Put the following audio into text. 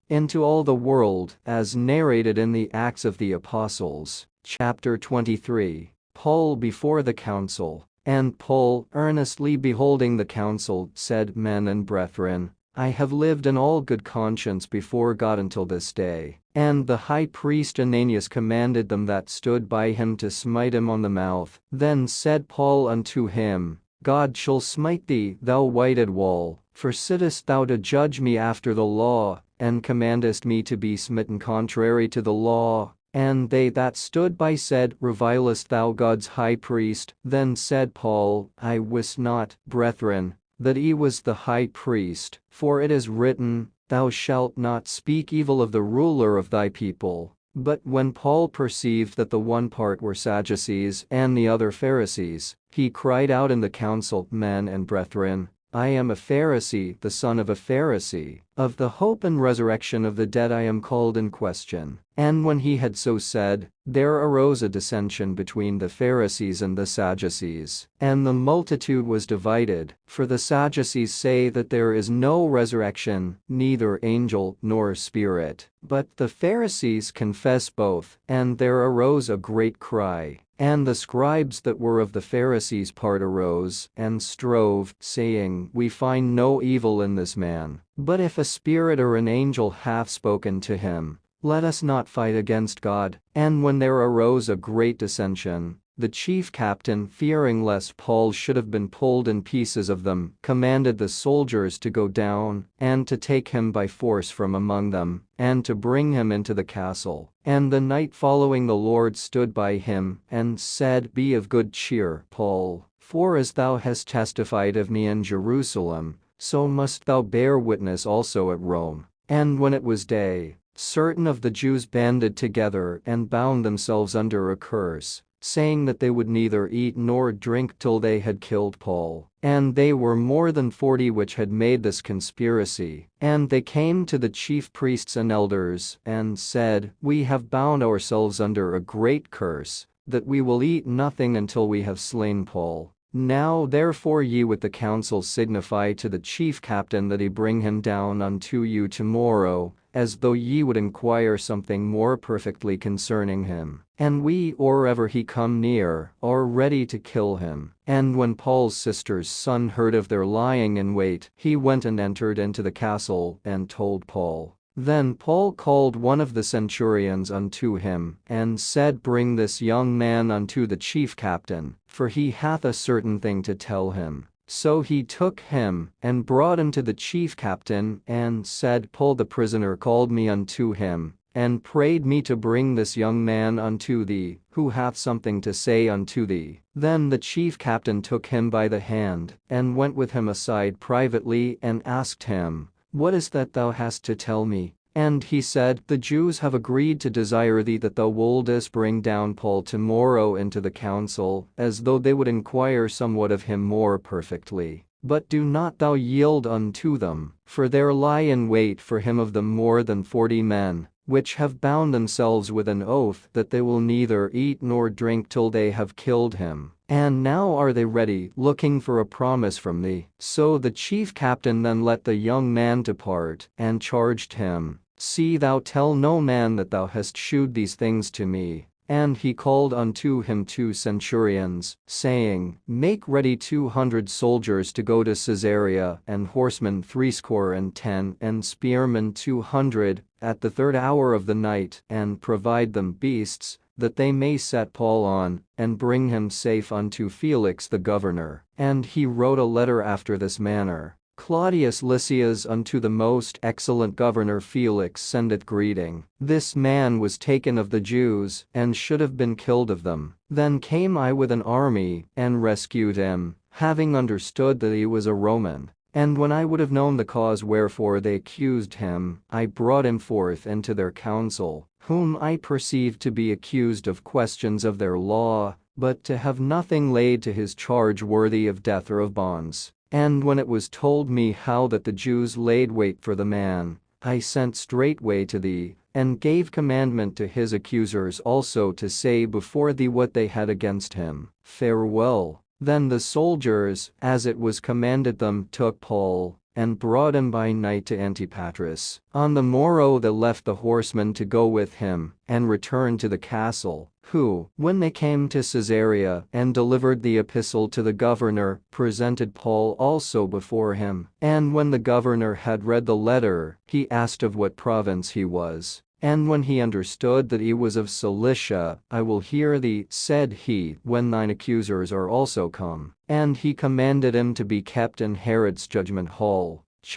into all the world, as narrated in the Acts of the Apostles, chapter 23. Paul before the council. And Paul, earnestly beholding the council, said, Men and brethren, I have lived in all good conscience before God until this day. And the high priest Ananias commanded them that stood by him to smite him on the mouth. Then said Paul unto him, God shall smite thee, thou whited wall, for sittest thou to judge me after the law, and commandest me to be smitten contrary to the law? And they that stood by said, Revilest thou God's high priest? Then said Paul, I wist not, brethren, that he was the high priest, for it is written, Thou shalt not speak evil of the ruler of thy people. But when Paul perceived that the one part were Sadducees and the other Pharisees, he cried out in the council, Men and brethren, I am a Pharisee, the son of a Pharisee. Of the hope and resurrection of the dead I am called in question. And when he had so said, there arose a dissension between the Pharisees and the Sadducees. And the multitude was divided, for the Sadducees say that there is no resurrection, neither angel nor spirit. But the Pharisees confess both, and there arose a great cry. And the scribes that were of the Pharisees' part arose, and strove, saying, We find no evil in this man. But if a spirit or an angel hath spoken to him, let us not fight against God. And when there arose a great dissension, the chief captain, fearing lest Paul should have been pulled in pieces of them, commanded the soldiers to go down, and to take him by force from among them, and to bring him into the castle. And the night following the Lord stood by him, and said, Be of good cheer, Paul, for as thou hast testified of me in Jerusalem, so must thou bear witness also at Rome. And when it was day, certain of the Jews banded together and bound themselves under a curse, saying that they would neither eat nor drink till they had killed Paul. And they were more than 40 which had made this conspiracy. And they came to the chief priests and elders, and said, We have bound ourselves under a great curse, that we will eat nothing until we have slain Paul. Now therefore ye with the council signify to the chief captain that he bring him down unto you tomorrow, as though ye would inquire something more perfectly concerning him. And we, or ever he come near, are ready to kill him. And when Paul's sister's son heard of their lying in wait, he went and entered into the castle, and told Paul. Then Paul called one of the centurions unto him, and said, Bring this young man unto the chief captain, for he hath a certain thing to tell him. So he took him, and brought him to the chief captain, and said, Paul the prisoner called me unto him, and prayed me to bring this young man unto thee, who hath something to say unto thee. Then the chief captain took him by the hand, and went with him aside privately, and asked him, What is that thou hast to tell me? And he said, The Jews have agreed to desire thee that thou wouldest bring down Paul tomorrow into the council, as though they would inquire somewhat of him more perfectly. But do not thou yield unto them, for there lie in wait for him of them more than 40 men, which have bound themselves with an oath that they will neither eat nor drink till they have killed him. And now are they ready, looking for a promise from thee. So the chief captain then let the young man depart, and charged him, See thou tell no man that thou hast shewed these things to me. And he called unto him 2 centurions, saying, Make ready 200 soldiers to go to Caesarea, and horsemen 70, and spearmen 200, at the 3rd hour of the night, and provide them beasts, that they may set Paul on, and bring him safe unto Felix the governor. And he wrote a letter after this manner. Claudius Lysias unto the most excellent governor Felix sendeth greeting. This man was taken of the Jews, and should have been killed of them. Then came I with an army, and rescued him, having understood that he was a Roman. And when I would have known the cause wherefore they accused him, I brought him forth into their council, whom I perceived to be accused of questions of their law, but to have nothing laid to his charge worthy of death or of bonds. And when it was told me how that the Jews laid wait for the man, I sent straightway to thee, and gave commandment to his accusers also to say before thee what they had against him. Farewell. Then the soldiers, as it was commanded them, took Paul, and brought him by night to Antipatris. On the morrow they left the horsemen to go with him, and returned to the castle, who, when they came to Caesarea and delivered the epistle to the governor, presented Paul also before him. And when the governor had read the letter, he asked of what province he was. And when he understood that he was of Cilicia, "I will hear thee," said he, "when thine accusers are also come." And he commanded him to be kept in Herod's judgment hall.